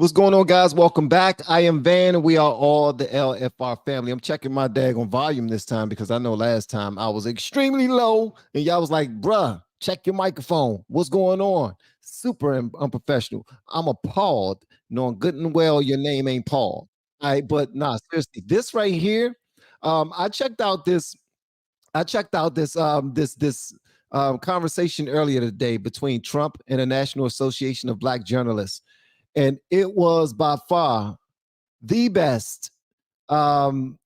What's going on, guys? Welcome back. I am Van, and we are all the LFR family. I'm checking my daggone volume this time because I know last time I was extremely low, and y'all was like, bruh, check your microphone. What's going on? Super unprofessional. I'm appalled, knowing good and well your name ain't Paul. All right, but nah, seriously, this right here, I checked out this. I checked out this conversation earlier today between Trump and the National Association of Black Journalists, and it was by far the best um,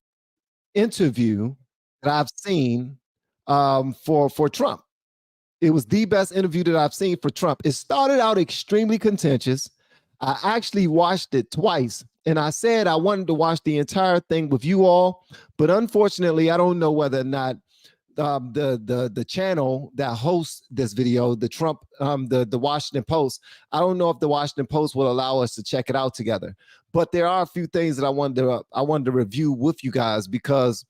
interview that I've seen for Trump. It was the best interview that I've seen for Trump. It started out extremely contentious. I actually watched it twice, and I said I wanted to watch the entire thing with you all, but unfortunately, I don't know whether or not the channel that hosts this video, the Trump, the Washington Post. I don't know if the Washington Post will allow us to check it out together. But there are a few things that I wanted to review with you guys, because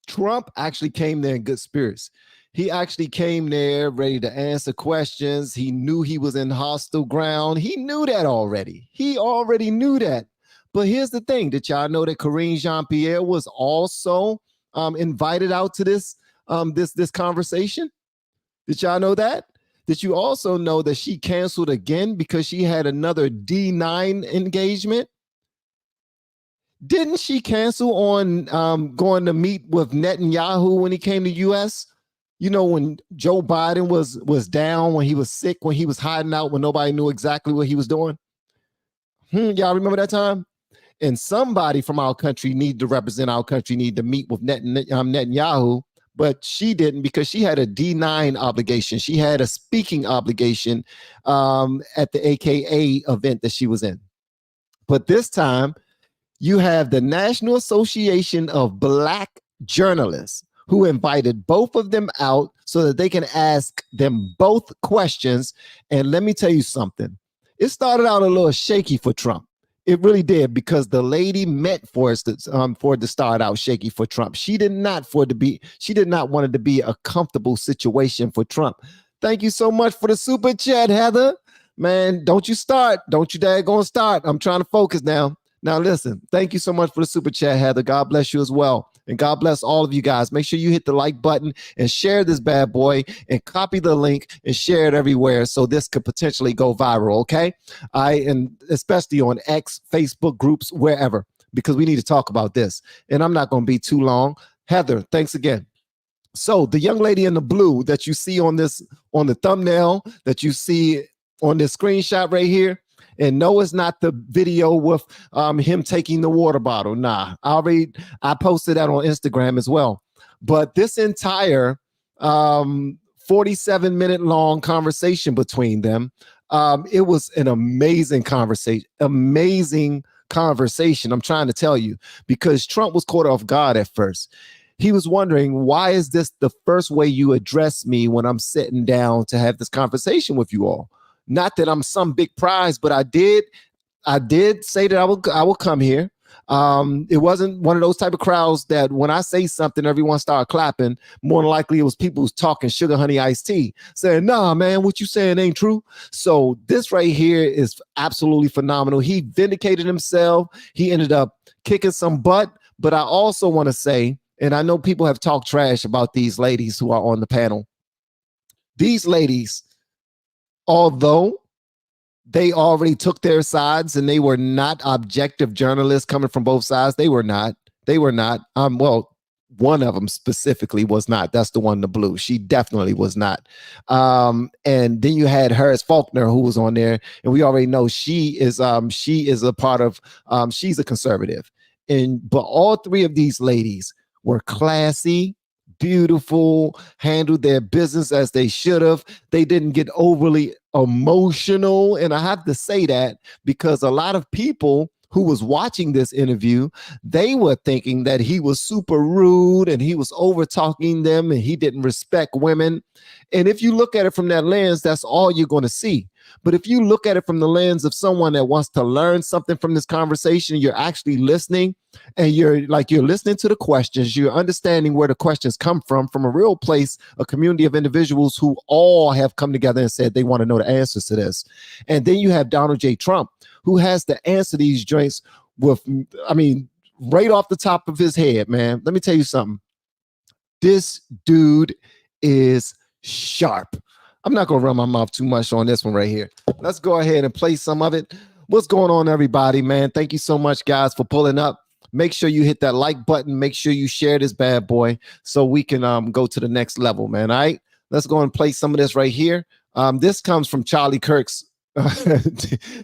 Trump actually came there in good spirits. He actually came there ready to answer questions. He knew he was in hostile ground. He knew that already. He already knew that. But here's the thing: did y'all know that Karine Jean-Pierre was also invited out to this conversation? Did y'all know that? Did you also know that she canceled again because she had another D9 engagement? Didn't she cancel on going to meet with Netanyahu when he came to U.S.? You know, when Joe Biden was down, when he was sick, when he was hiding out, when nobody knew exactly what he was doing. Y'all remember that time? And somebody from our country need to represent our country, need to meet with Netanyahu, but she didn't because she had a D9 obligation. She had a speaking obligation at the AKA event that she was in. But this time, you have the National Association of Black Journalists, who invited both of them out so that they can ask them both questions. And let me tell you something. It started out a little shaky for Trump. It really did, because the lady meant for it to start out shaky for Trump. She did not want it to be a comfortable situation for Trump. Thank you so much for the super chat, Heather. Man, don't you start. Don't you daggone start. I'm trying to focus now. Now listen, thank you so much for the super chat, Heather. God bless you as well. And God bless all of you guys. Make sure you hit the like button and share this bad boy and copy the link and share it everywhere so this could potentially go viral, okay? And especially on X, Facebook groups, wherever, because we need to talk about this. And I'm not going to be too long. Heather, thanks again. So the young lady in the blue that you see on the thumbnail, that you see on this screenshot right here, and no, it's not the video with him taking the water bottle. Nah, I posted that on Instagram as well. But this entire 47-minute long conversation between them, it was an amazing conversation. Amazing conversation, I'm trying to tell you, because Trump was caught off guard at first. He was wondering, why is this the first way you address me when I'm sitting down to have this conversation with you all? Not that I'm some big prize, but I did say that I will come here. It wasn't one of those type of crowds that when I say something, everyone started clapping. More than likely, it was people who's talking sugar honey iced tea, saying, nah, man, what you saying ain't true. So this right here is absolutely phenomenal. He vindicated himself. He ended up kicking some butt. But I also want to say, and I know people have talked trash about these ladies who are on the panel. These ladies, although they already took their sides and they were not objective journalists coming from both sides, they were not. Well, one of them specifically was not. That's the one in the blue. She definitely was not. And then you had Harris Faulkner, who was on there, and we already know she is a part of she's a conservative. But all three of these ladies were classy, beautiful, handled their business as they should have. They didn't get overly emotional. And I have to say that because a lot of people who was watching this interview, they were thinking that he was super rude and he was over talking them and he didn't respect women. And if you look at it from that lens, that's all you're going to see. But if you look at it from the lens of someone that wants to learn something from this conversation, you're actually listening, and you're listening to the questions, you're understanding where the questions come from a real place, a community of individuals who all have come together and said they want to know the answers to this. And then you have Donald J. Trump, who has to answer these joints with, I mean, right off the top of his head, man. Let me tell you something. This dude is sharp. I'm not going to run my mouth too much on this one right here. Let's go ahead and play some of it. What's going on, everybody, man? Thank you so much, guys, for pulling up. Make sure you hit that like button. Make sure you share this bad boy so we can go to the next level, man. All right, let's go and play some of this right here. This comes from Charlie Kirk's,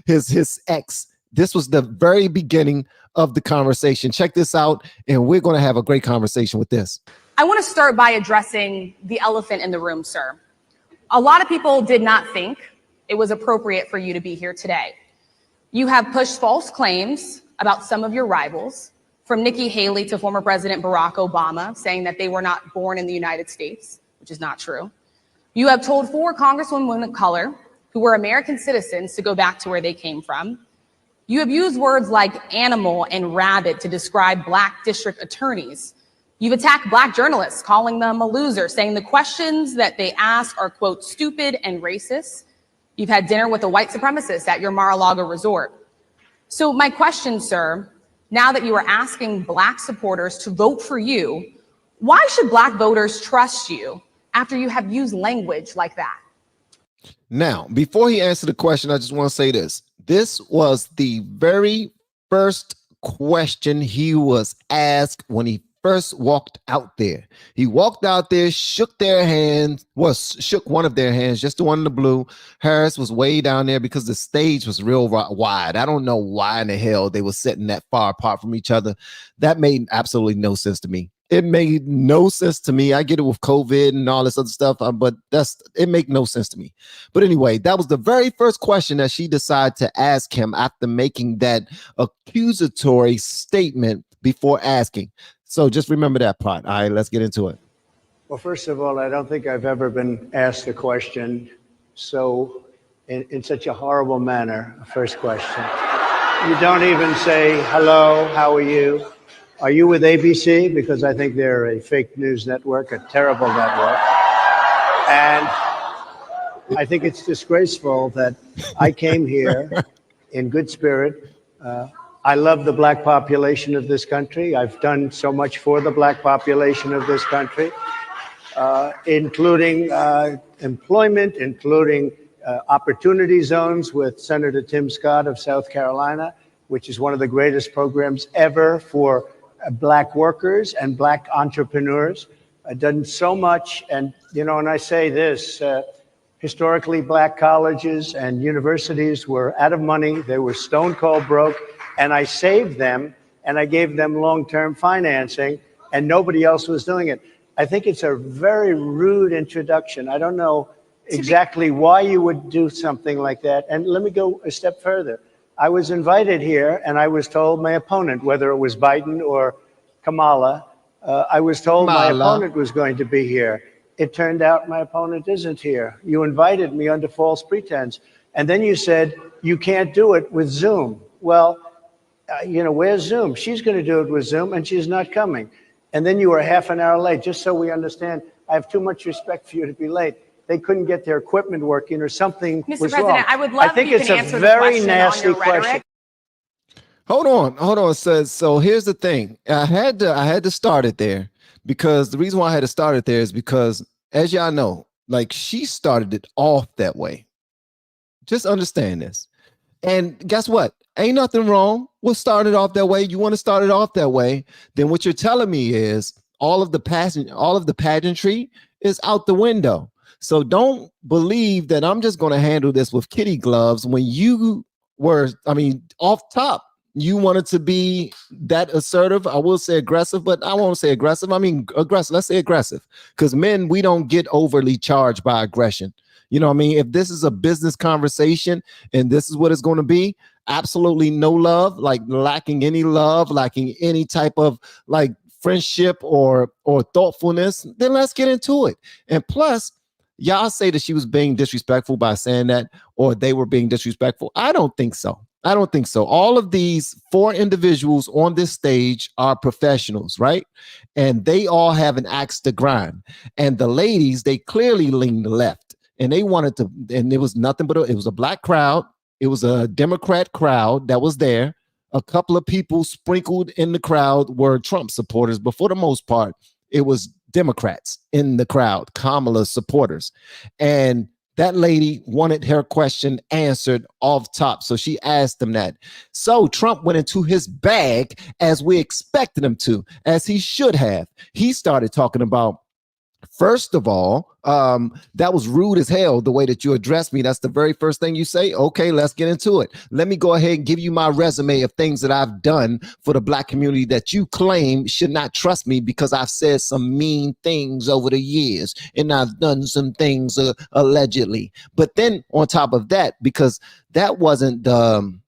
his ex. This was the very beginning of the conversation. Check this out, and we're going to have a great conversation with this. I want to start by addressing the elephant in the room, sir. A lot of people did not think it was appropriate for you to be here today. You have pushed false claims about some of your rivals, from Nikki Haley to former President Barack Obama, saying that they were not born in the United States, which is not true. You have told 4 congresswomen of color who were American citizens to go back to where they came from. You have used words like animal and rabid to describe Black district attorneys. You've attacked Black journalists, calling them a loser, saying the questions that they ask are, quote, stupid and racist. You've had dinner with a white supremacist at your Mar-a-Lago resort. So my question, sir, now that you are asking Black supporters to vote for you, why should Black voters trust you after you have used language like that? Now, before he answers the question, I just want to say this. This was the very first question he was asked when he first walked out there. He walked out there, shook their hands, shook one of their hands, just the one in the blue. Harris was way down there because the stage was real wide. I don't know why in the hell they were sitting that far apart from each other. That made absolutely no sense to me. It made no sense to me. I get it with COVID and all this other stuff, but it make no sense to me. But anyway, that was the very first question that she decided to ask him after making that accusatory statement before asking. So just remember that part. All right, let's get into it. Well, first of all, I don't think I've ever been asked a question so in such a horrible manner. First question. You don't even say, hello, how are you? Are you with ABC? Because I think they're a fake news network, a terrible network. And I think it's disgraceful that I came here in good spirit. I love the Black population of this country. I've done so much for the Black population of this country, including employment, including opportunity zones with Senator Tim Scott of South Carolina, which is one of the greatest programs ever for Black workers and Black entrepreneurs. I've done so much. And, you know, and I say this, historically Black colleges and universities were out of money. They were stone cold broke. And I saved them, and I gave them long-term financing, and nobody else was doing it. I think it's a very rude introduction. I don't know exactly why you would do something like that. And let me go a step further. I was invited here, and I was told my opponent, whether it was Biden or Kamala, I was told my opponent was going to be here. It turned out my opponent isn't here. You invited me under false pretense. And then you said, you can't do it with Zoom. Well, you know, where's Zoom? She's going to do it with Zoom, and she's not coming. And then you were half an hour late, just so we understand. I have too much respect for you to be late. They couldn't get their equipment working or something was wrong. Mr. President, I would love if you can answer the question on your rhetoric. Hold on. So here's the thing. I had to start it there because the reason why I had to start it there is because, as y'all know, like she started it off that way. Just understand this. And guess what? Ain't nothing wrong with starting it off that way. You want to start it off that way, then what you're telling me is all of the pageantry is out the window. So don't believe that I'm just going to handle this with kitty gloves when you were, off top, you wanted to be that assertive. I will say aggressive, but I won't say aggressive. I mean, aggressive. Let's say aggressive, because men, we don't get overly charged by aggression. You know what I mean? If this is a business conversation and this is what it's going to be, absolutely no love, like lacking any love, lacking any type of like friendship or thoughtfulness, then let's get into it. And plus, y'all say that she was being disrespectful by saying that, or they were being disrespectful. I don't think so. All of these 4 individuals on this stage are professionals, right? And they all have an axe to grind. And the ladies, they clearly lean left. And they wanted to, and it was nothing but it was a black crowd. It was a Democrat crowd that was there. A couple of people sprinkled in the crowd were Trump supporters, but for the most part, it was Democrats in the crowd, Kamala supporters. And that lady wanted her question answered off top. So she asked him that. So Trump went into his bag as we expected him to, as he should have. He started talking about, first of all, that was rude as hell, the way that you addressed me. That's the very first thing you say. Okay, let's get into it. Let me go ahead and give you my resume of things that I've done for the Black community that you claim should not trust me because I've said some mean things over the years and I've done some things allegedly. But then on top of that, because that wasn't the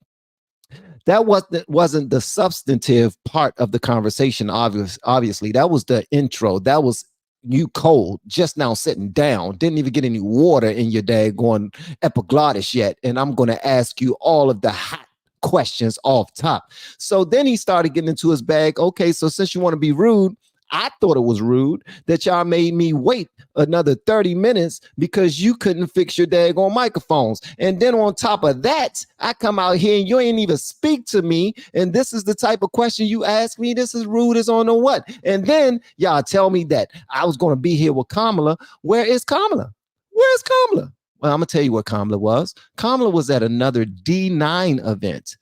wasn't the substantive part of the conversation. Obviously, that was the intro. That was you cold, just now sitting down, didn't even get any water in your daggone epiglottis yet. And I'm going to ask you all of the hot questions off top. So then he started getting into his bag. Okay, so since you want to be rude, I thought it was rude that y'all made me wait another 30 minutes because you couldn't fix your daggone microphones. And then on top of that, I come out here and you ain't even speak to me. And this is the type of question you ask me. This is rude as on the what. And then y'all tell me that I was going to be here with Kamala. Where is Kamala? Where's Kamala? Well, I'm going to tell you what Kamala was. Kamala was at another D9 event.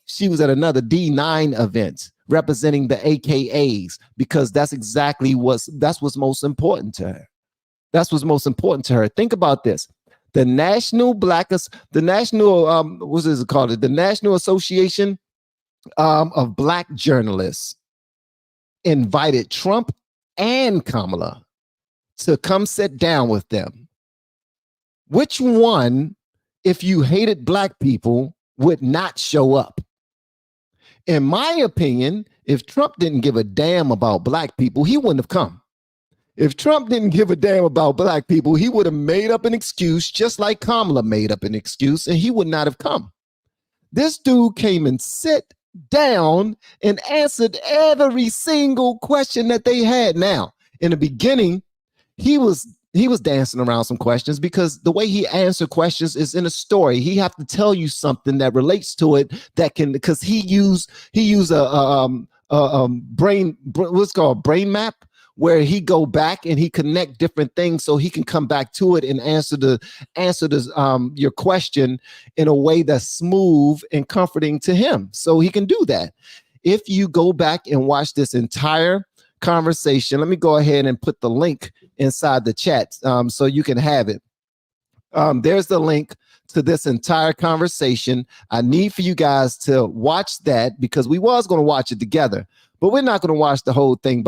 She was at another D9 event representing the AKAs because that's exactly what's most important to her. That's what's most important to her. Think about this. The National what's it called? The National Association of Black Journalists invited Trump and Kamala to come sit down with them. Which one, if you hated Black people, would not show up? In my opinion, if Trump didn't give a damn about Black people, he wouldn't have come. If Trump didn't give a damn about Black people, he would have made up an excuse, just like Kamala made up an excuse, and he would not have come. This dude came and sat down and answered every single question that they had. Now, in the beginning, he was dancing around some questions because the way he answered questions is in a story. He have to tell you something that relates to it that can, because he used a brain, what's called brain map, where he go back and he connect different things so he can come back to it and answer your question in a way that's smooth and comforting to him. So he can do that. If you go back and watch this entire conversation, let me go ahead and put the link inside the chat so you can have it. There's the link to this entire conversation. I need for you guys to watch that because we was going to watch it together, but we're not going to watch the whole thing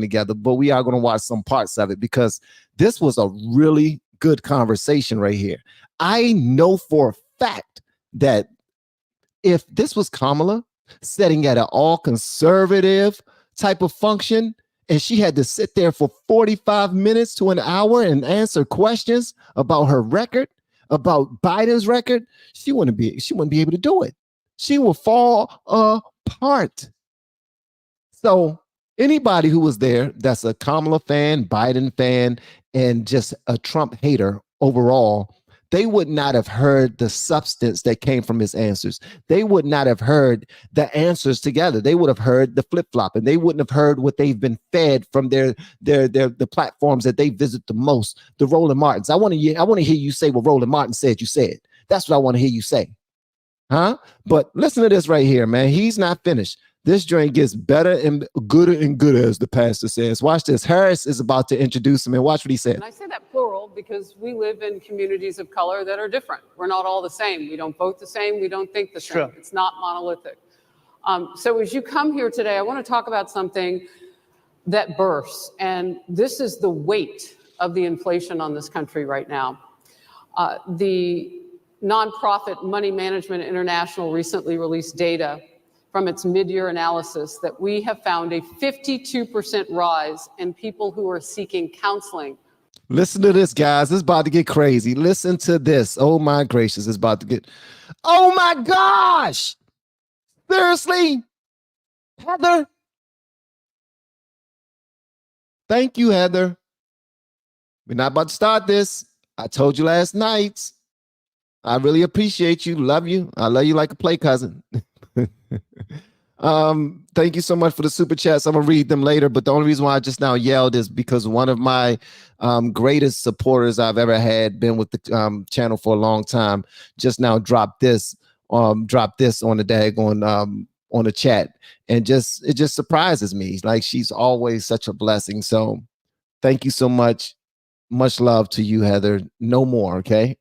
together, but we are going to watch some parts of it because this was a really good conversation right here. I know for a fact that if this was Kamala sitting at an all conservative type of function, and she had to sit there for 45 minutes to an hour and answer questions about her record, about Biden's record, she wouldn't be able to do it. She will fall apart. So anybody who was there that's a Kamala fan, Biden fan, and just a Trump hater overall, they would not have heard the substance that came from his answers. They would not have heard the answers together. They would have heard the flip-flop, and they wouldn't have heard what they've been fed from the platforms that they visit the most, the Roland Martins. I want to hear you say what Roland Martin said you said. That's what I want to hear you say. Huh? But listen to this right here, man. He's not finished. This joint gets better and gooder, as the pastor says. Watch this. Harris is about to introduce him, and watch what he said. And I say that plural because we live in communities of color that are different. We're not all the same. We don't vote the same. We don't think the same. Sure. It's not monolithic. So as you come here today, I want to talk about something that bursts, and this is the weight of the inflation on this country right now. The nonprofit Money Management International recently released data from its mid-year analysis that we have found a 52% rise in people who are seeking counseling. Listen to this, guys. It's about to get crazy. Listen to this. Oh my gracious, it's about to get. Oh my gosh! Seriously, Heather. Thank you, Heather. We're not about to start this. I told you last night. I really appreciate you. Love you. I love you like a play cousin. Thank you so much for the super chats. I'm gonna read them later, but the only reason why I just now yelled is because one of my greatest supporters I've ever had, been with the channel for a long time, just now dropped this on the daggone on the chat, and it just surprises me. Like, she's always such a blessing. So thank you so much. Much love to you, Heather. No more, okay?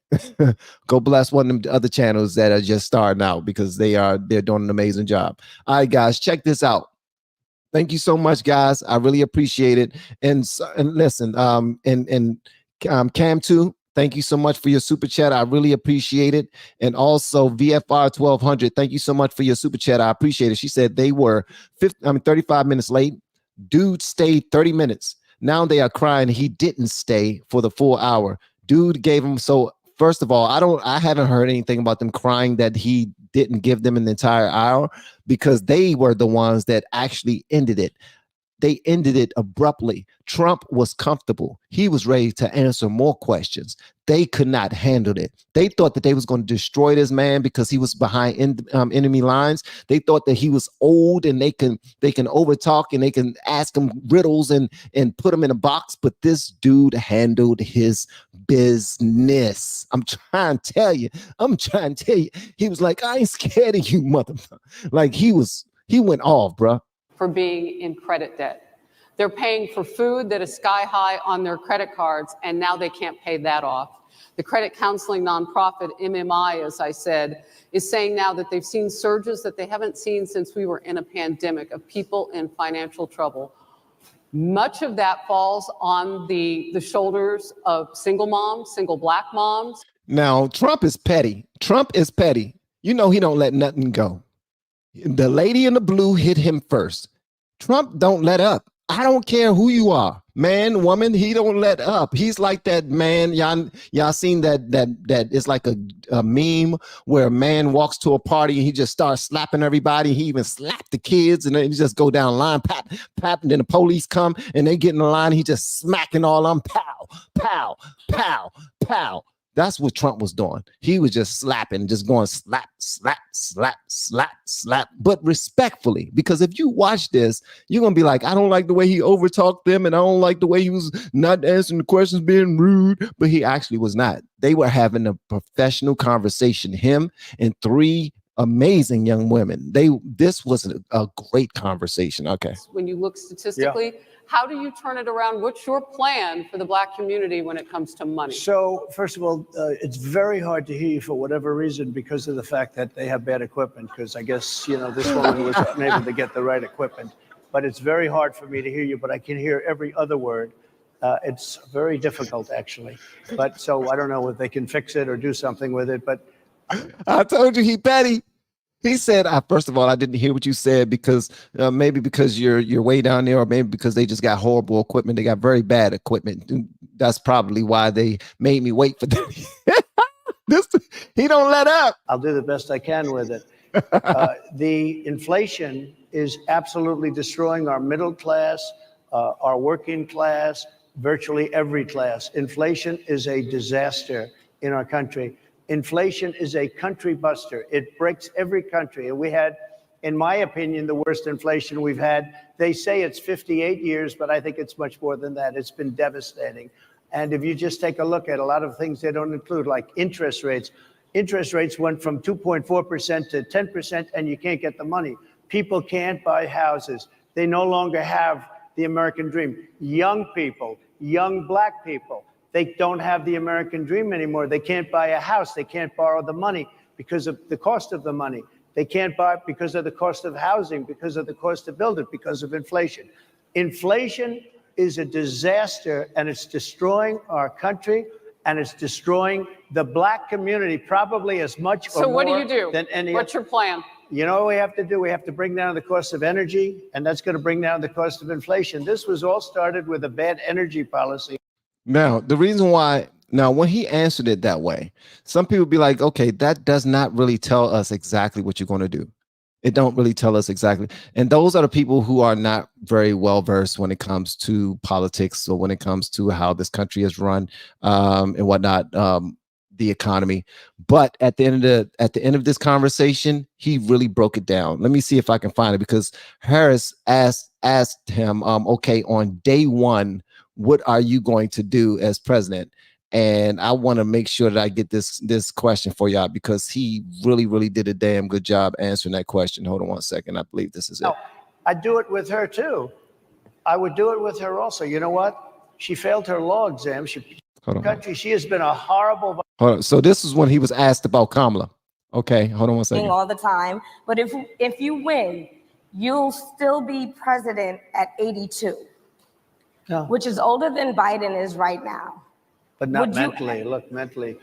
Go bless one of the other channels that are just starting out, because they're doing an amazing job. All right, guys, check this out. Thank you so much, guys. I really appreciate it. And listen, Cam 2, thank you so much for your super chat. I really appreciate it. And also VFR 1200, thank you so much for your super chat. I appreciate it. She said they were 35 minutes late. Dude stayed 30 minutes. Now they are crying he didn't stay for the full hour. Dude gave him, so first of all, I haven't heard anything about them crying that he didn't give them an entire hour, because they were the ones that actually ended it. They ended it abruptly. Trump was comfortable. He was ready to answer more questions. They could not handle it. They thought that they was going to destroy this man because he was behind enemy lines. They thought that he was old and they can overtalk and they can ask him riddles and put him in a box. But this dude handled his business. I'm trying to tell you. He was like, I ain't scared of you, motherfucker. Like, he went off, bro. For being in credit debt. They're paying for food that is sky high on their credit cards, and now they can't pay that off. The credit counseling nonprofit MMI, as I said, is saying now that they've seen surges that they haven't seen since we were in a pandemic of people in financial trouble. Much of that falls on the shoulders of single moms, single Black moms. Now, Trump is petty. You know, he don't let nothing go. The lady in the blue hit him first. Trump don't let up. I don't care who you are, man, woman, he don't let up. He's like that man. Y'all seen that it's like a meme where a man walks to a party and he just starts slapping everybody. He even slapped the kids, and then he just go down the line, pap, and then the police come and they get in the line. He just smacking all of them, pow, pow, pow, pow. That's what Trump was doing. He was just slapping, just going slap, slap, slap, slap, slap, but respectfully. Because if you watch this, you're going to be like, I don't like the way he overtalked them, and I don't like the way he was not answering the questions, being rude. But he actually was not. They were having a professional conversation, him and three amazing young women. This was a great conversation. Okay. When you look statistically, how do you turn it around? What's your plan for the Black community when it comes to money? So, first of all, it's very hard to hear you for whatever reason, because of the fact that they have bad equipment, because I guess, this woman was unable to get the right equipment. But it's very hard for me to hear you, but I can hear every other word. It's very difficult, actually. But so I don't know if they can fix it or do something with it, but I told you he petty. He said, first of all, I didn't hear what you said, because maybe because you're way down there, or maybe because they just got horrible equipment. They got very bad equipment. That's probably why they made me wait for them. He don't let up. I'll do the best I can with it. The inflation is absolutely destroying our middle class, our working class, virtually every class. Inflation is a disaster in our country. Inflation is a country buster. It breaks every country. And we had, in my opinion, the worst inflation we've had. They say it's 58 years, but I think it's much more than that. It's been devastating. And if you just take a look at a lot of things they don't include, like interest rates. Interest rates went from 2.4% to 10%, and you can't get the money. People can't buy houses. They no longer have the American dream. Young people, young Black people, they don't have the American dream anymore. They can't buy a house. They can't borrow the money because of the cost of the money. They can't buy it because of the cost of housing, because of the cost to build it, because of inflation. Inflation is a disaster, and it's destroying our country, and it's destroying the Black community probably as much or more. So what do you do? Than any. What's your plan? You know what we have to do? We have to bring down the cost of energy, and that's going to bring down the cost of inflation. This was all started with a bad energy policy. Now, the reason why, when he answered it that way, some people be like, okay, that does not really tell us exactly what you're going to do. It don't really tell us exactly. And those are the people who are not very well versed when it comes to politics, or when it comes to how this country is run and whatnot. the economy. But at the end of this conversation, he really broke it down. Let me see if I can find it, because Harris asked him, okay, on day one, what are you going to do as president? And I want to make sure that I get this question for y'all, because he really did a damn good job answering that question. Hold on one second. I believe this is it. No, I'd do it with her too. I would do it with her also. You know what? She failed her law exam. She has been a horrible. Hold on. So this is when he was asked about Kamala. Okay, hold on one second. All the time, but if you win, you'll still be president at 82, which is older than Biden is right now. But not mentally. Look, mentally.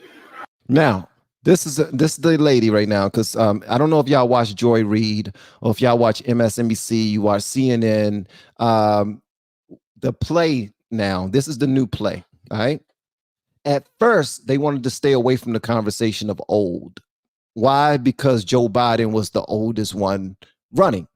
Now, this is the lady right now, because I don't know if y'all watch Joy Reid or if y'all watch MSNBC, you watch CNN. The play now, this is the new play, all right? At first, they wanted to stay away from the conversation of old. Why? Because Joe Biden was the oldest one running.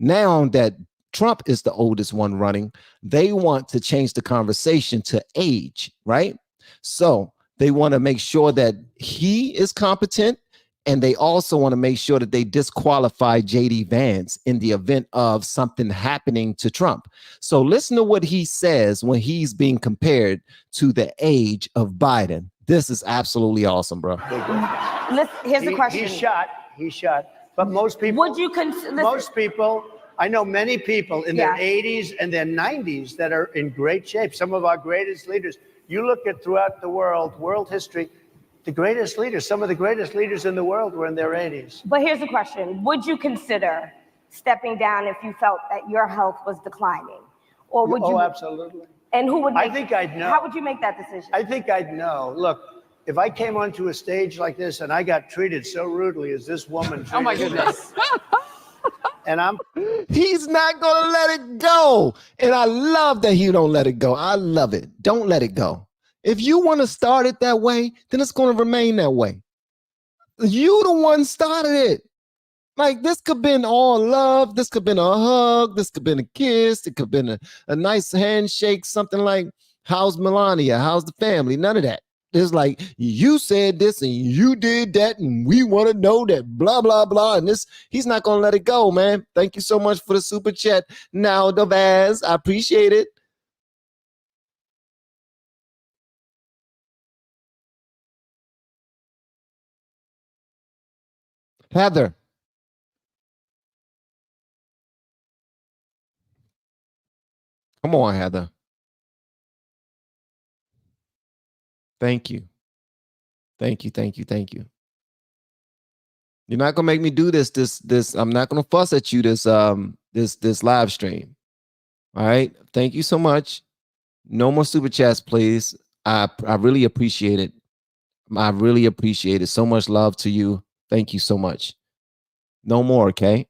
Now that Trump is the oldest one running, they want to change the conversation to age, right? So they want to make sure that he is competent, and they also want to make sure that they disqualify J.D. Vance in the event of something happening to Trump. So listen to what he says when he's being compared to the age of Biden. This is absolutely awesome, bro. Here's the question. He's shot. But most people, I know many people in their 80s and their 90s that are in great shape. Some of our greatest leaders. You look at throughout the world history, the greatest leaders, some of the greatest leaders in the world were in their 80s. But here's the question. Would you consider stepping down if you felt that your health was declining? Or would you? Oh, absolutely. And who would? I think I'd know. How would you make that decision? I think I'd know. Look, if I came onto a stage like this and I got treated so rudely as this woman treated Oh my goodness. And he's not going to let it go. And I love that he don't let it go. I love it. Don't let it go. If you want to start it that way, then it's going to remain that way. You the one started it. Like, this could have been all love. This could have been a hug. This could have been a kiss. It could have been a nice handshake, something like, how's Melania? How's the family? None of that. It's like, you said this and you did that, and we want to know that, blah, blah, blah. And this, he's not going to let it go, man. Thank you so much for the super chat. Now, Davaz, I appreciate it. Heather. Come on, Heather. Thank you. Thank you. You're not gonna make me do this. I'm not gonna fuss at you this live stream. All right. Thank you so much. No more super chats, please. I really appreciate it. I really appreciate it. So much love to you. Thank you so much. No more, okay?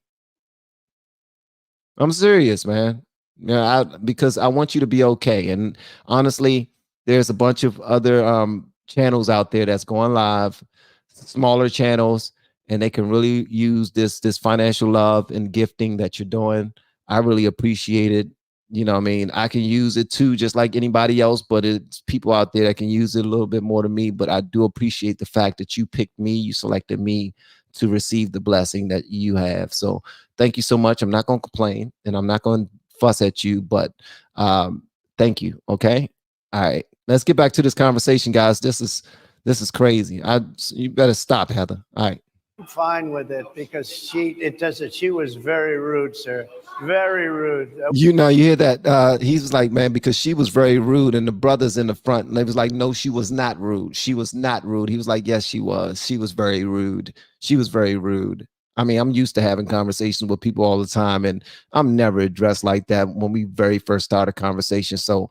I'm serious, man. Yeah, because I want you to be okay. And honestly, there's a bunch of other channels out there that's going live, smaller channels, and they can really use this financial love and gifting that you're doing. I really appreciate it. You know what I mean? I can use it too, just like anybody else, but it's people out there that can use it a little bit more than me. But I do appreciate the fact that you picked me, you selected me to receive the blessing that you have. So thank you so much. I'm not going to complain, and I'm not going to fuss at you, but thank you. Okay. All right. Let's get back to this conversation, guys. This is crazy. You better stop, Heather. All right. I'm fine with it because she was very rude, sir. Very rude. You know, you hear that? He was like, man, because she was very rude, and the brothers in the front, and they was like, no, she was not rude. She was not rude. He was like, yes, she was. She was very rude. She was very rude. I mean, I'm used to having conversations with people all the time, and I'm never addressed like that when we very first started conversation. So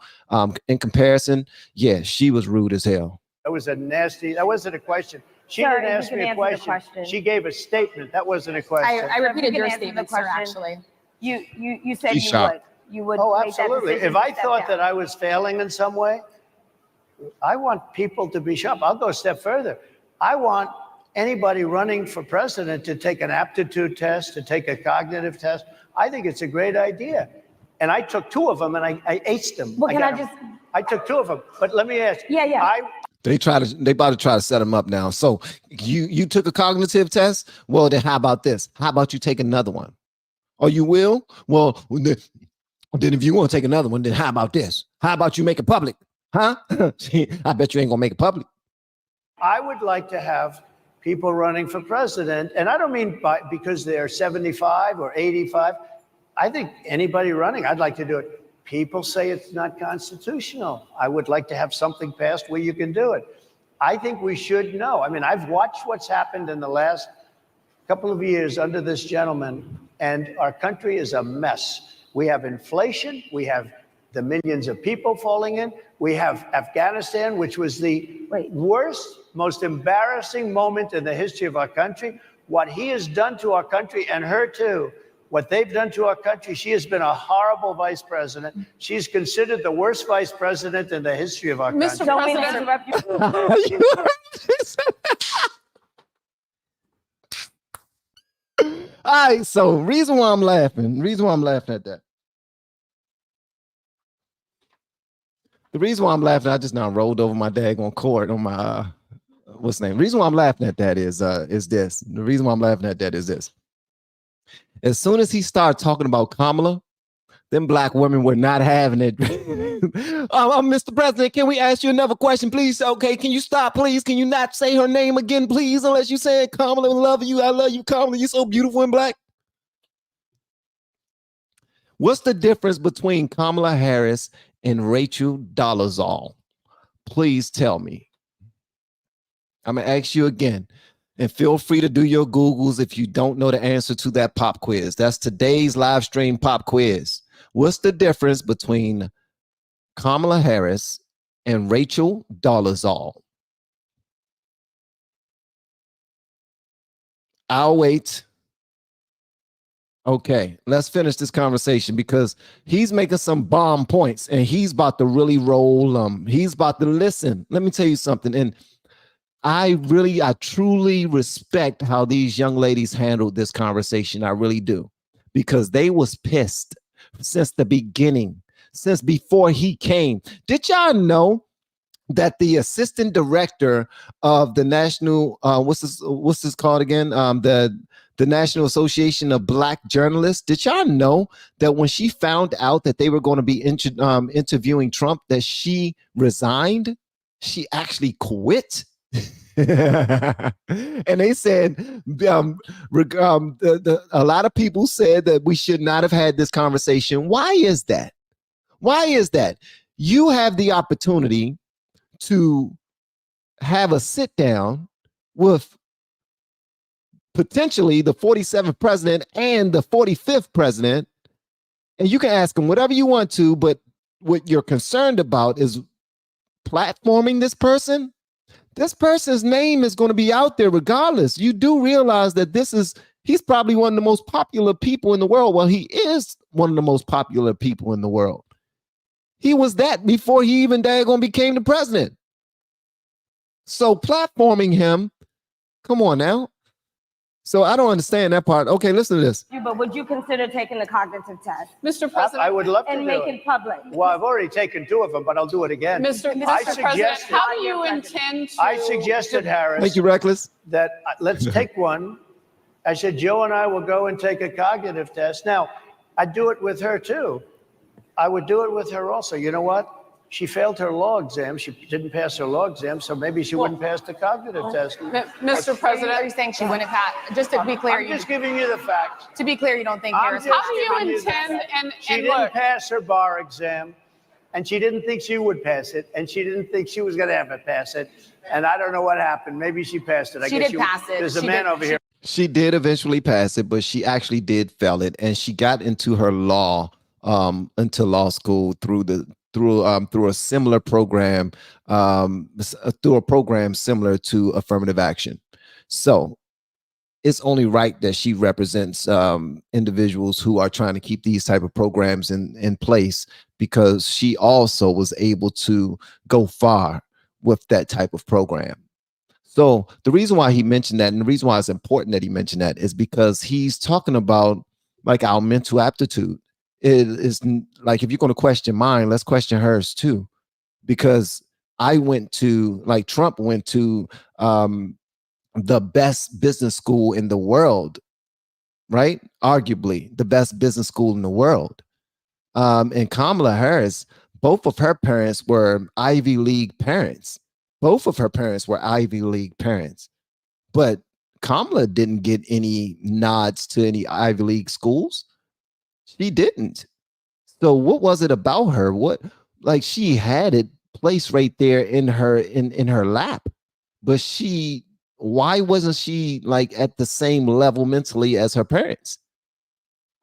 in comparison, yeah, she was rude as hell. That wasn't a question. She didn't ask me a question. She gave a statement. That wasn't a question. I repeated your statement, sir, actually. You said you would. Oh, absolutely. If I thought that I was failing in some way, I want people to be sharp. I'll go a step further. I want anybody running for president to take an aptitude test, to take a cognitive test. I think it's a great idea. And I took 2 of them and I aced them. Well, I took 2 of them. But let me ask. Yeah. They about to try to set him up now. So you took a cognitive test. Well, then how about this? How about you take another one? Oh, you will? Well, then if you want to take another one, then how about this? How about you make it public? Huh? I bet you ain't gonna make it public. I would like to have people running for president, and I don't mean because they're 75 or 85. I think anybody running, I'd like to do it. People say it's not constitutional. I would like to have something passed where you can do it. I think we should know. I mean, I've watched what's happened in the last couple of years under this gentleman, and our country is a mess. We have inflation. We have the millions of people falling in. We have Afghanistan, which was the worst, most embarrassing moment in the history of our country. What he has done to our country, and her too, what they've done to our country, she has been a horrible vice president. She's considered the worst vice president in the history of our country. Mr. President. All right, so reason why I'm laughing at that. The reason why I'm laughing, I just now rolled over my daggone cord on my what's the name? The reason why I'm laughing at that is this. The reason why I'm laughing at that is this. As soon as he started talking about Kamala, them black women were not having it. Mr. President, can we ask you another question, please? Okay, can you stop, please? Can you not say her name again, please? Unless you say Kamala, I love you, Kamala. You're so beautiful and black. What's the difference between Kamala Harris and Rachel Dolezal? Please tell me. I'm going to ask you again. And feel free to do your Googles if you don't know the answer to that pop quiz. That's today's live stream pop quiz. What's the difference between Kamala Harris and Rachel Dolezal? I'll wait. Okay, let's finish this conversation because he's making some bomb points and he's about to really roll. He's about to listen. Let me tell you something. And I truly respect how these young ladies handled this conversation. I really do, because they was pissed since the beginning, since before he came. Did y'all know that the assistant director of the national, what's this called again? The National Association of Black Journalists. Did y'all know that when she found out that they were going to be interviewing Trump, that she resigned? She actually quit. And they said a lot of people said that we should not have had this conversation. Why is that? Why is that? You have the opportunity to have a sit down with potentially the 47th president and the 45th president, and you can ask them whatever you want to, but what you're concerned about is platforming this person. This person's name is going to be out there regardless. You do realize that he's probably one of the most popular people in the world. Well, he is one of the most popular people in the world. He was that before he even daggone became the president. So platforming him, come on now. So I don't understand that part. Okay, listen to this. But would you consider taking the cognitive test? Mr. President. I would love to and do make it it public? Well, I've already taken 2 of them, but I'll do it again. Mr. President, how do you intend to... I suggested, Harris. Thank you, Reckless. That let's take one. I said, Joe and I will go and take a cognitive test. Now, I'd do it with her too. I would do it with her also. You know what? She failed her law exam. She didn't pass her law exam, so maybe she wouldn't pass the cognitive test. Mr. President, are you saying she wouldn't pass? Just to be clear, I'm just giving you the facts. To be clear, you don't think Harris? How do you intend? She didn't pass her bar exam, and she didn't think she would pass it, and she didn't think she was going to ever pass it. And I don't know what happened. Maybe she passed it. She did pass it. There's a man over here. She did eventually pass it, but she actually did fail it, and she got into her law school through a similar program, through a program similar to affirmative action. So it's only right that she represents individuals who are trying to keep these type of programs in place, because she also was able to go far with that type of program. So the reason why he mentioned that, and the reason why it's important that he mentioned that, is because he's talking about like our mental aptitude. It is like, if you're going to question mine, let's question hers too, because I went to, like Trump went to the best business school in the world, right? Arguably the best business school in the world. And Kamala Harris, both of her parents were Ivy League parents. Both of her parents were Ivy League parents. But Kamala didn't get any nods to any Ivy League schools. She didn't. So what was it about her? What, like, she had it placed right there in her lap. But why wasn't she like at the same level mentally as her parents,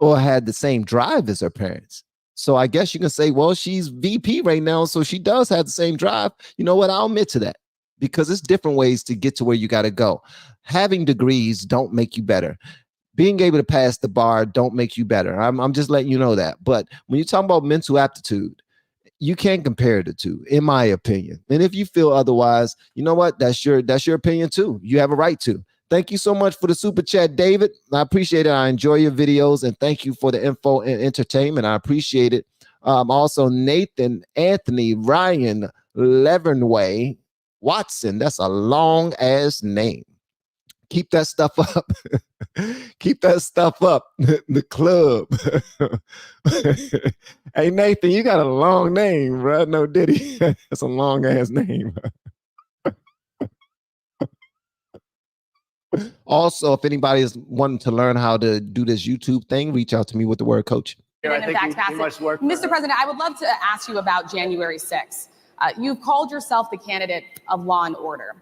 or had the same drive as her parents? So I guess you can say, well, she's VP right now, so she does have the same drive. You know what? I'll admit to that, because it's different ways to get to where you got to go. Having degrees don't make you better. Being able to pass the bar don't make you better. I'm just letting you know that. But when you talk about mental aptitude, you can't compare the two, in my opinion. And if you feel otherwise, you know what? That's your opinion too. You have a right to. Thank you so much for the super chat, David. I appreciate it. I enjoy your videos, and thank you for the info and entertainment. I appreciate it. Also, Nathan, Anthony, Ryan, Levenway, Watson. That's a long ass name. Keep that stuff up. Keep that stuff up. The club. Hey, Nathan, you got a long name, bro. No Diddy. That's a long ass name. Also, if anybody is wanting to learn how to do this YouTube thing, reach out to me with the word coach. Mr. President, I would love to ask you about January 6th. You've called yourself the candidate of law and order.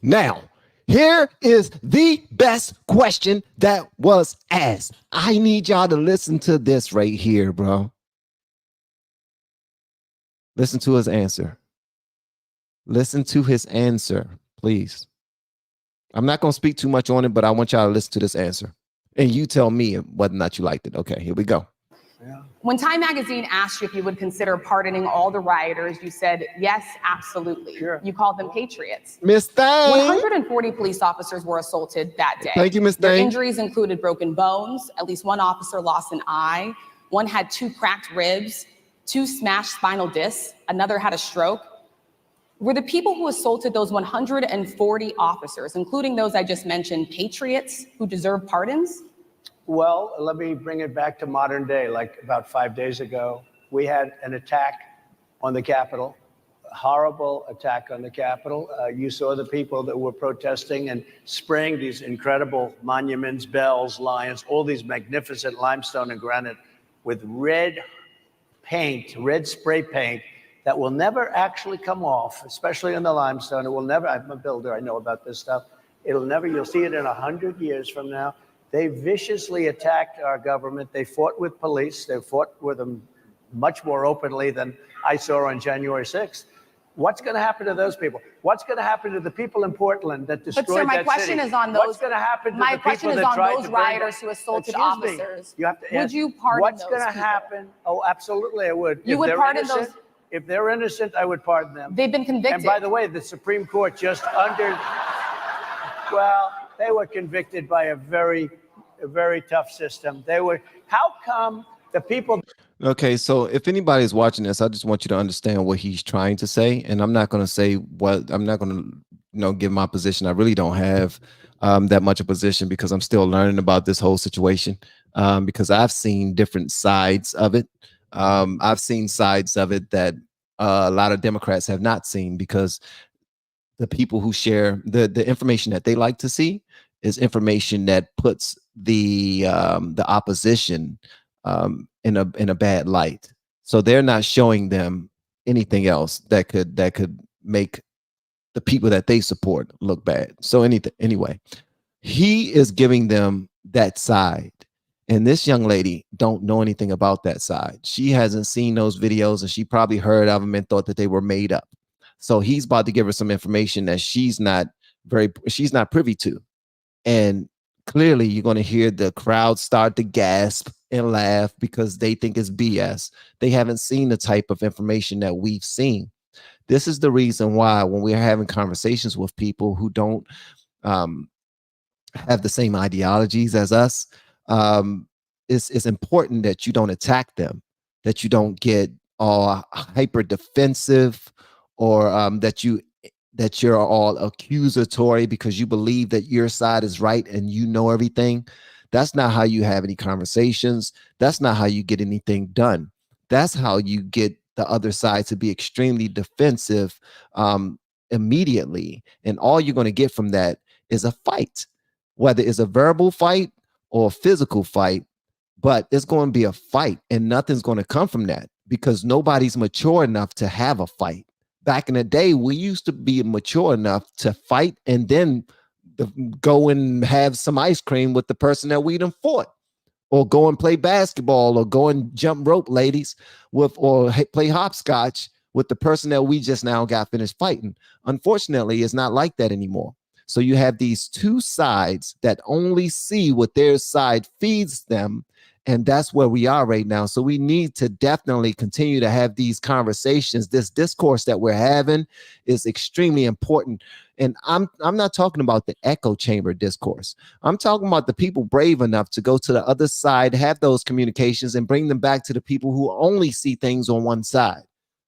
Now, here is the best question that was asked. I need y'all to listen to this right here, bro. Listen to his answer. Listen to his answer, please. I'm not going to speak too much on it, but I want y'all to listen to this answer. And you tell me whether or not you liked it. Okay, here we go. Yeah. When Time Magazine asked you if you would consider pardoning all the rioters, you said, yes, absolutely. Sure. You called them patriots. Miss Thang. 140 police officers were assaulted that day. Thank you, Miss Thang. Their injuries included broken bones. At least one officer lost an eye. One had 2 cracked ribs, 2 smashed spinal discs. Another had a stroke. Were the people who assaulted those 140 officers, including those I just mentioned, patriots who deserve pardons? Well, let me bring it back to modern day. Like about 5 days ago, we had an attack on the Capitol, a horrible attack on the Capitol. You saw the people that were protesting and spraying these incredible monuments, bells, lions, all these magnificent limestone and granite with red paint, red spray paint that will never actually come off, especially in the limestone. It will never, I'm a builder, I know about this stuff. It'll never, you'll see it in 100 years from now. They viciously attacked our government. They fought with police. They fought with them much more openly than I saw on January 6th. What's going to happen to those people? What's going to happen to the people in Portland that destroyed that city? But sir, my question is on those. What's going to happen to the people that tried to bring... My question is on those rioters who assaulted officers. You have to would you pardon what's those going to people? happen? Oh, absolutely, I would. You would pardon those? If they're innocent, I would pardon them. They've been convicted. And by the way, the Supreme Court just well, they were convicted by a very tough system. They were, how come the people... Okay, so if anybody's watching this, I just want you to understand what he's trying to say. And I'm not going to say what, I'm not going to, give my position. I really don't have that much of a position because I'm still learning about this whole situation because I've seen different sides of it. I've seen sides of it that a lot of Democrats have not seen because the people who share the information that they like to see is information that puts the opposition in a bad light. So they're not showing them anything else that could make the people that they support look bad. So anyway, he is giving them that side. And this young lady don't know anything about that side. She hasn't seen those videos and she probably heard of them and thought that they were made up. So he's about to give her some information that she's not privy to. And clearly you're going to hear the crowd start to gasp and laugh because they think it's BS. They haven't seen the type of information that we've seen. This is the reason why when we're having conversations with people who don't have the same ideologies as us, it's important that you don't attack them, that you don't get all hyper defensive or that you're all accusatory because you believe that your side is right and you know everything. That's not how you have any conversations. That's not how you get anything done. That's how you get the other side to be extremely defensive immediately. And all you're going to get from that is a fight, whether it's a verbal fight or a physical fight, but it's going to be a fight and nothing's going to come from that because nobody's mature enough to have a fight. Back in the day, we used to be mature enough to fight and then go and have some ice cream with the person that we done fought, or go and play basketball, or go and jump rope, ladies, or play hopscotch with the person that we just now got finished fighting. Unfortunately, it's not like that anymore. So you have these two sides that only see what their side feeds them. And that's where we are right now. So we need to definitely continue to have these conversations. This discourse that we're having is extremely important. And I'm not talking about the echo chamber discourse. I'm talking about the people brave enough to go to the other side, have those communications, and bring them back to the people who only see things on one side.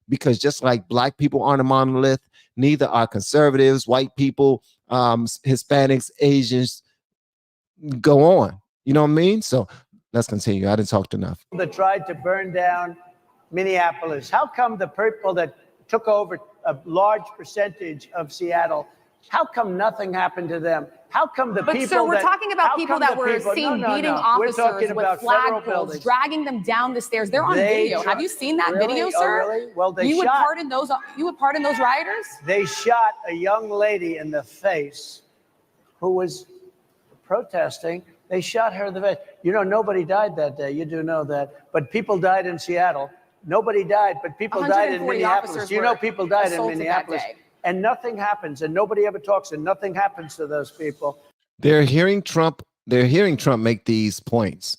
Because just like Black people aren't a monolith, neither are conservatives, white people, Hispanics, Asians, go on. You know what I mean? So let's continue. I didn't talk enough. That tried to burn down Minneapolis. How come the people that took over a large percentage of Seattle, how come nothing happened to them? How come the people But sir, we're that, talking about people that were seen beating officers with flagpoles, dragging them down the stairs. They're on video. Have you seen that video, sir? Oh, really? Well, you would pardon those rioters? They shot a young lady in the face who was protesting. They shot her in the face. You know, nobody died that day. You do know that. But people died in Seattle. Nobody died, but people died in Minneapolis. You know, people died in Minneapolis. And nothing happens, and nobody ever talks, and nothing happens to those people. They're hearing Trump make these points.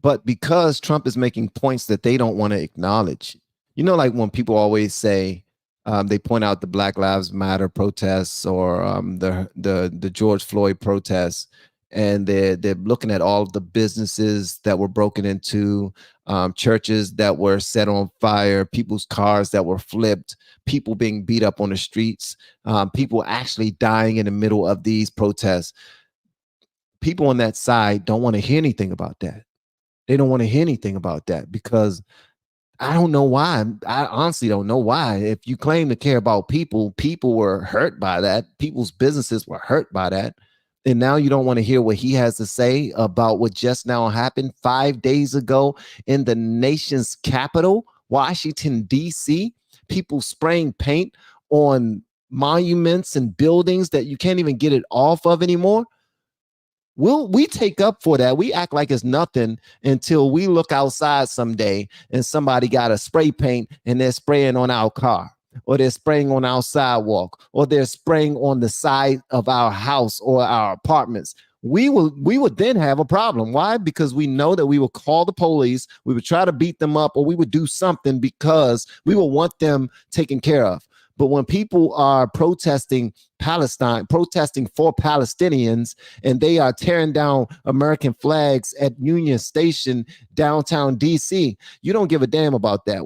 But because Trump is making points that they don't want to acknowledge, you know, like when people always say, they point out the Black Lives Matter protests or the George Floyd protests, and they're looking at all of the businesses that were broken into, churches that were set on fire, people's cars that were flipped, people being beat up on the streets, people actually dying in the middle of these protests. People on that side don't want to hear anything about that. They don't want to hear anything about that because I don't know why. I honestly don't know why. If you claim to care about people, people were hurt by that. People's businesses were hurt by that. And now you don't want to hear what he has to say about what just now happened 5 days ago in the nation's capital, Washington, D.C. People spraying paint on monuments and buildings that you can't even get it off of anymore. We take up for that. We act like it's nothing until we look outside someday and somebody got a spray paint and they're spraying on our car, or they're spraying on our sidewalk, or they're spraying on the side of our house or our apartments. We would then have a problem. Why? Because we know that we will call the police, we would try to beat them up, or we would do something because we will want them taken care of. But when people are protesting Palestine, protesting for Palestinians, and they are tearing down American flags at Union Station, downtown DC, you don't give a damn about that.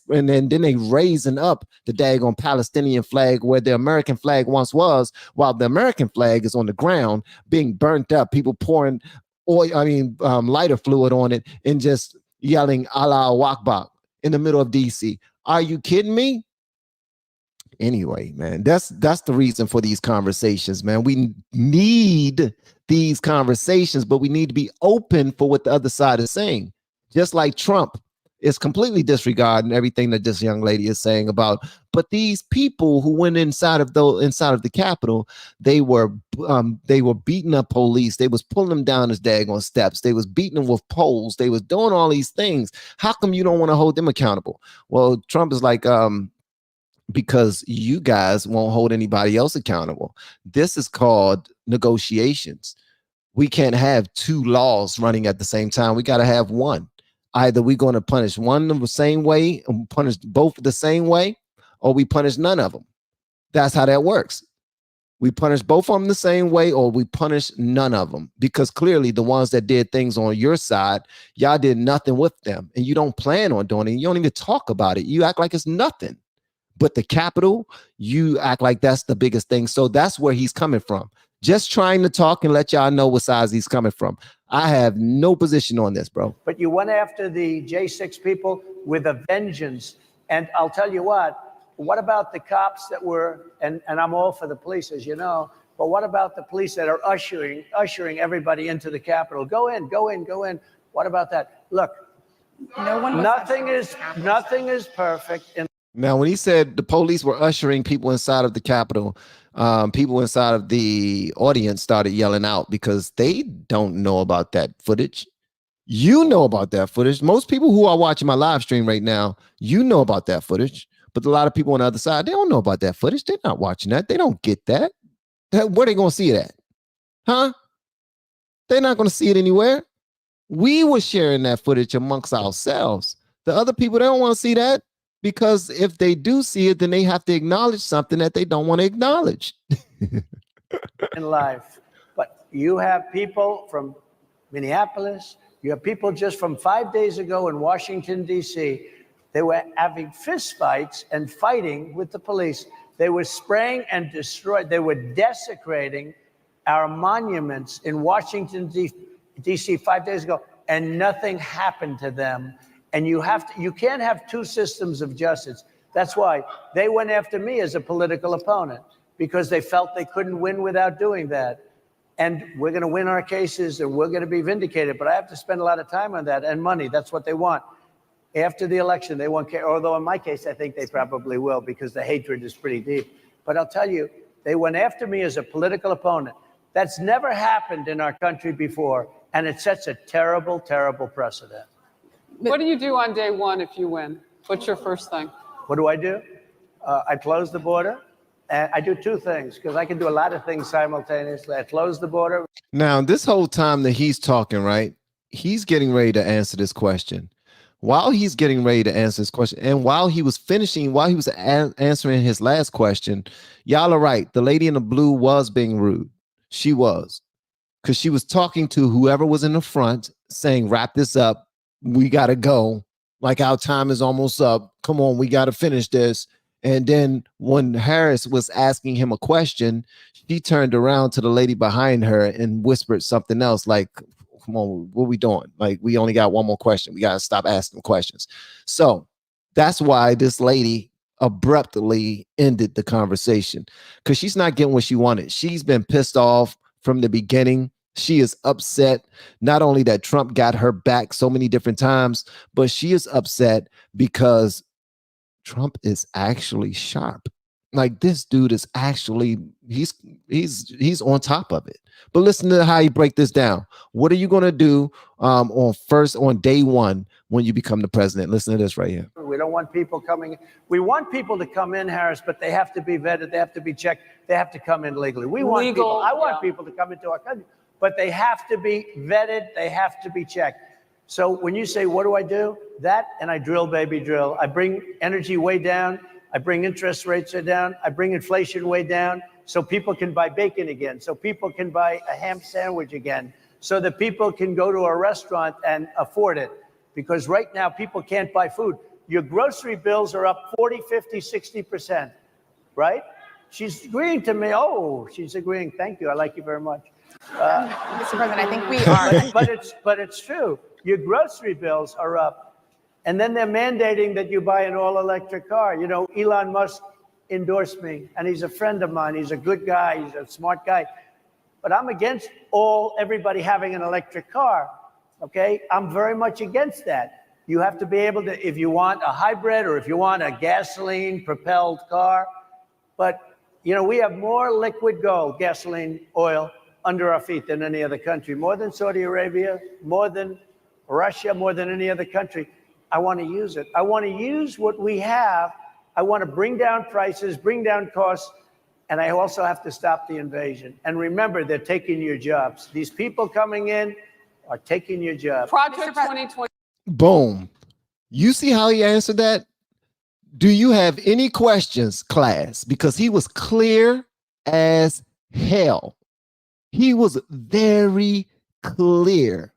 And then they raising up the daggone Palestinian flag where the American flag once was, while the American flag is on the ground being burnt up, people pouring lighter fluid on it and just yelling Allah Akbar in the middle of DC. Are you kidding me? Anyway, man, that's the reason for these conversations, man. We need these conversations, but we need to be open for what the other side is saying. Just like Trump is completely disregarding everything that this young lady is saying about, but these people who went inside of the Capitol, they were beating up police. They was pulling them down as daggone steps. They was beating them with poles. They was doing all these things. How come you don't want to hold them accountable? Well, Trump is like, because you guys won't hold anybody else accountable. This is called negotiations. We can't have two laws running at the same time. We got to have one. Either we're going to punish one the same way and punish both the same way, or we punish none of them. That's how that works. We punish both of them the same way, or we punish none of them, because clearly the ones that did things on your side, y'all did nothing with them, and you don't plan on doing it. You don't even talk about it. You act like it's nothing. But the Capitol, you act like that's the biggest thing. So that's where he's coming from. Just trying to talk and let y'all know what size he's coming from. I have no position on this, bro. But you went after the J6 people with a vengeance. And I'll tell you what about the cops that were, and I'm all for the police, as you know, but what about the police that are ushering everybody into the Capitol? Go in, go in, go in. What about that? Look, nothing is perfect. Now, when he said the police were ushering people inside of the Capitol, people inside of the audience started yelling out because they don't know about that footage. You know about that footage. Most people who are watching my live stream right now, you know about that footage. But a lot of people on the other side, they don't know about that footage. They're not watching that. They don't get that. Where are they going to see it at? Huh? They're not going to see it anywhere. We were sharing that footage amongst ourselves. The other people, they don't want to see that. Because if they do see it, then they have to acknowledge something that they don't want to acknowledge. In life. But you have people from Minneapolis. You have people just from 5 days ago in Washington, D.C. They were having fist fights and fighting with the police. They were spraying and destroying. They were desecrating our monuments in Washington, D.C. 5 days ago, and nothing happened to them. And you can't have two systems of justice. That's why they went after me as a political opponent, because they felt they couldn't win without doing that. And we're going to win our cases and we're going to be vindicated. But I have to spend a lot of time on that and money. That's what they want. After the election, they won't care. Although in my case, I think they probably will, because the hatred is pretty deep. But I'll tell you, they went after me as a political opponent. That's never happened in our country before. And it sets a terrible, terrible precedent. What do you do on day one if you win? What's your first thing? What do? I close the border. And I do two things, because I can do a lot of things simultaneously. I close the border. Now, this whole time that he's talking, right, he's getting ready to answer this question. While he's getting ready to answer this question, and while he was answering his last question, y'all are right. The lady in the blue was being rude. She was. Because she was talking to whoever was in the front, saying, wrap this up. We got to go. Like, our time is almost up. Come on, we got to finish this. And then when Harris was asking him a question, she turned around to the lady behind her and whispered something else like, come on, what are we doing? Like, we only got one more question. We got to stop asking questions. So that's why this lady abruptly ended the conversation, because she's not getting what she wanted. She's been pissed off from the beginning. She is upset, not only that Trump got her back so many different times, but she is upset because Trump is actually sharp. Like, this dude is actually, he's on top of it. But listen to how you break this down. What are you going to do on day one when you become the president? Listen to this right here. We don't want people coming. We want people to come in, Harris, but they have to be vetted. They have to be checked. They have to come in legally. I want people to come into our country, but they have to be vetted. They have to be checked. So when you say, what do I do? That, and I drill, baby, drill. I bring energy way down. I bring interest rates down. I bring inflation way down, so people can buy bacon again, so people can buy a ham sandwich again, so that people can go to a restaurant and afford it. Because right now, people can't buy food. Your grocery bills are up 40, 50, 60%, right? She's agreeing to me. Oh, she's agreeing. Thank you. I like you very much. Mr. President, I think we are. But it's true. Your grocery bills are up. And then they're mandating that you buy an all-electric car. You know, Elon Musk endorsed me, and he's a friend of mine. He's a good guy. He's a smart guy. But I'm against everybody having an electric car, okay? I'm very much against that. You have to be able to, if you want a hybrid or if you want a gasoline-propelled car. But, you know, we have more liquid gold, gasoline, oil, under our feet than any other country, more than Saudi Arabia, more than Russia, more than any other country. I want to use it. I want to use what we have. I want to bring down prices, bring down costs, and I also have to stop the invasion. And remember, they're taking your jobs. These people coming in are taking your jobs. Project 2020. Boom. You see how he answered that? Do you have any questions, class? Because he was clear as hell. He was very clear.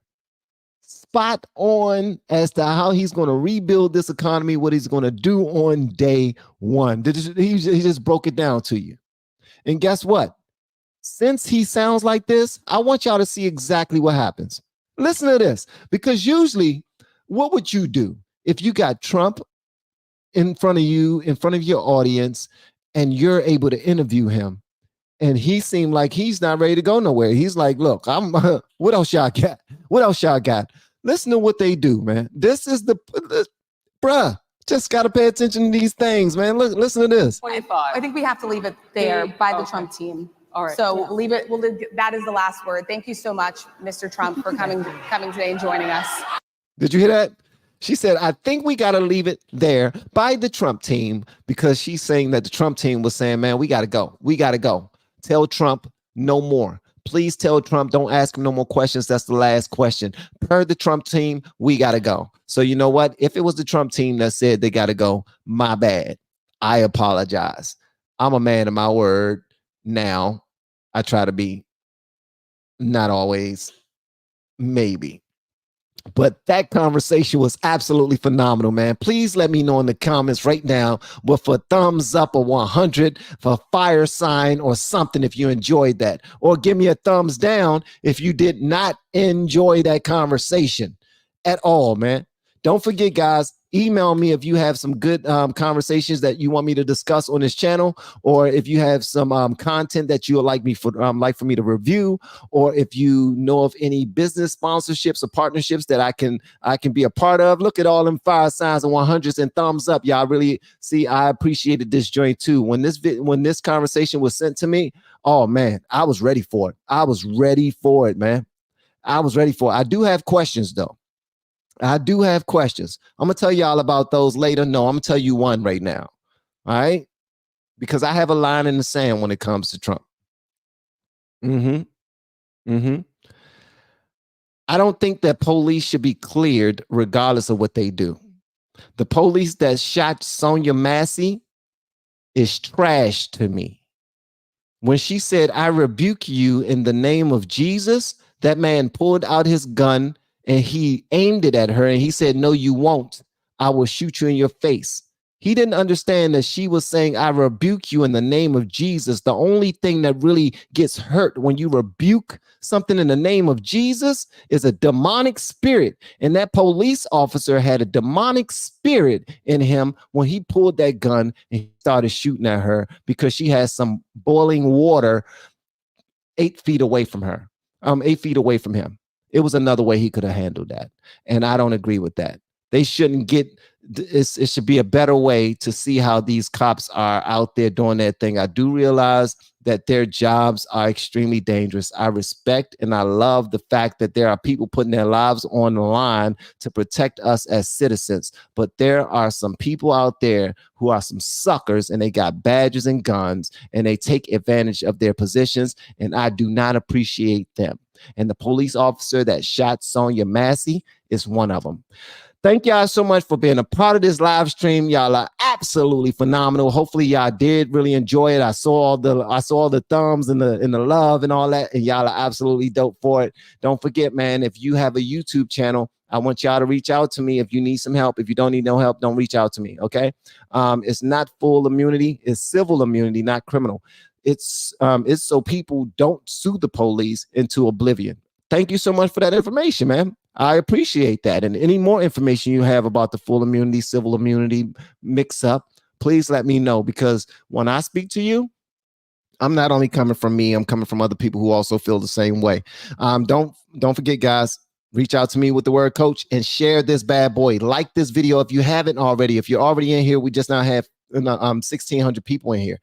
spot on as to how he's going to rebuild this economy, what he's going to do on day one. He just broke it down to you. And guess what? Since he sounds like this, I want y'all to see exactly what happens. Listen to this, because usually, what would you do if you got Trump in front of you, in front of your audience, and you're able to interview him? And he seemed like he's not ready to go nowhere. He's like, look, what else y'all got? What else y'all got? Listen to what they do, man. This is bruh, just got to pay attention to these things, man. Look, listen to this. 25. I think we have to leave it there by the Trump team. All right. So leave it. That is the last word. Thank you so much, Mr. Trump, for coming today and joining us. Did you hear that? She said, I think we got to leave it there by the Trump team, because she's saying that the Trump team was saying, man, we got to go. We got to go. Tell Trump no more. Please tell Trump, don't ask him no more questions. That's the last question. Per the Trump team, we got to go. So you know what? If it was the Trump team that said they got to go, my bad. I apologize. I'm a man of my word. Now, I try to be, not always, maybe. But that conversation was absolutely phenomenal, man. Please let me know in the comments right now with a thumbs up or 100 for a fire sign or something if you enjoyed that. Or give me a thumbs down if you did not enjoy that conversation at all, man. Don't forget, guys, email me if you have some good conversations that you want me to discuss on this channel, or if you have some content that you would like for me to review, or if you know of any business sponsorships or partnerships that I can be a part of. Look at all them fire signs and 100s and thumbs up. Y'all really see I appreciated this joint too. When this conversation was sent to me, oh man, I was ready for it. I was ready for it, man. I was ready for it. I do have questions though. I do have questions. I'm going to tell y'all about those later. No, I'm going to tell you one right now. All right? Because I have a line in the sand when it comes to Trump. I don't think that police should be cleared regardless of what they do. The police that shot Sonia Massey is trash to me. When she said, I rebuke you in the name of Jesus, that man pulled out his gun and he aimed it at her and he said, no, you won't. I will shoot you in your face. He didn't understand that she was saying, I rebuke you in the name of Jesus. The only thing that really gets hurt when you rebuke something in the name of Jesus is a demonic spirit. And that police officer had a demonic spirit in him when he pulled that gun and he started shooting at her because she had some boiling water 8 feet away from her, 8 feet away from him. It was another way he could have handled that. And I don't agree with that. They shouldn't get, it should be a better way to see how these cops are out there doing their thing. I do realize that their jobs are extremely dangerous. I respect and I love the fact that there are people putting their lives on the line to protect us as citizens. But there are some people out there who are some suckers and they got badges and guns and they take advantage of their positions. And I do not appreciate them. And the police officer that shot Sonia Massey is one of them. Thank y'all so much for being a part of this live stream. Y'all are absolutely phenomenal. Hopefully y'all did really enjoy it. I saw all the thumbs and the love and all that, and y'all are absolutely dope for it. Don't forget, man, if you have a YouTube channel, I want y'all to reach out to me if you need some help. If you don't need no help, don't reach out to me, okay? It's not full immunity. It's civil immunity, not criminal. It's so people don't sue the police into oblivion. Thank you so much for that information, man. I appreciate that. And any more information you have about the full immunity, civil immunity mix up, please let me know, because when I speak to you, I'm not only coming from me, I'm coming from other people who also feel the same way. Don't forget, guys, reach out to me with the word coach and share this bad boy. Like this video if you haven't already. If you're already in here, we just now have 1,600 people in here.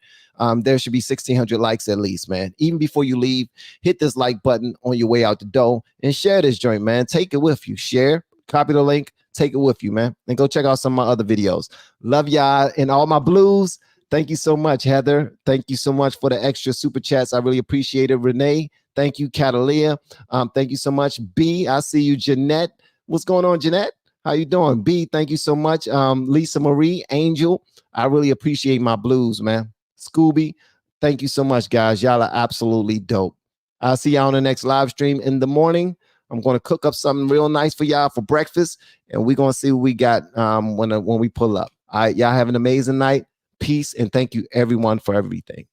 There should be 1,600 likes at least, man. Even before you leave, hit this like button on your way out the door and share this joint, man. Take it with you. Share, copy the link, take it with you, man. And go check out some of my other videos. Love y'all and all my blues. Thank you so much, Heather. Thank you so much for the extra super chats. I really appreciate it. Renee, thank you. Catalia, thank you so much. B, I see you. Jeanette, what's going on, Jeanette? How you doing? B, thank you so much. Lisa Marie, Angel, I really appreciate my blues, man. Scooby, thank you so much, guys. Y'all are absolutely dope. I'll see y'all on the next live stream in the morning. I'm going to cook up something real nice for y'all for breakfast, and we're going to see what we got when we pull up. All right, y'all have an amazing night. Peace, and thank you everyone for everything.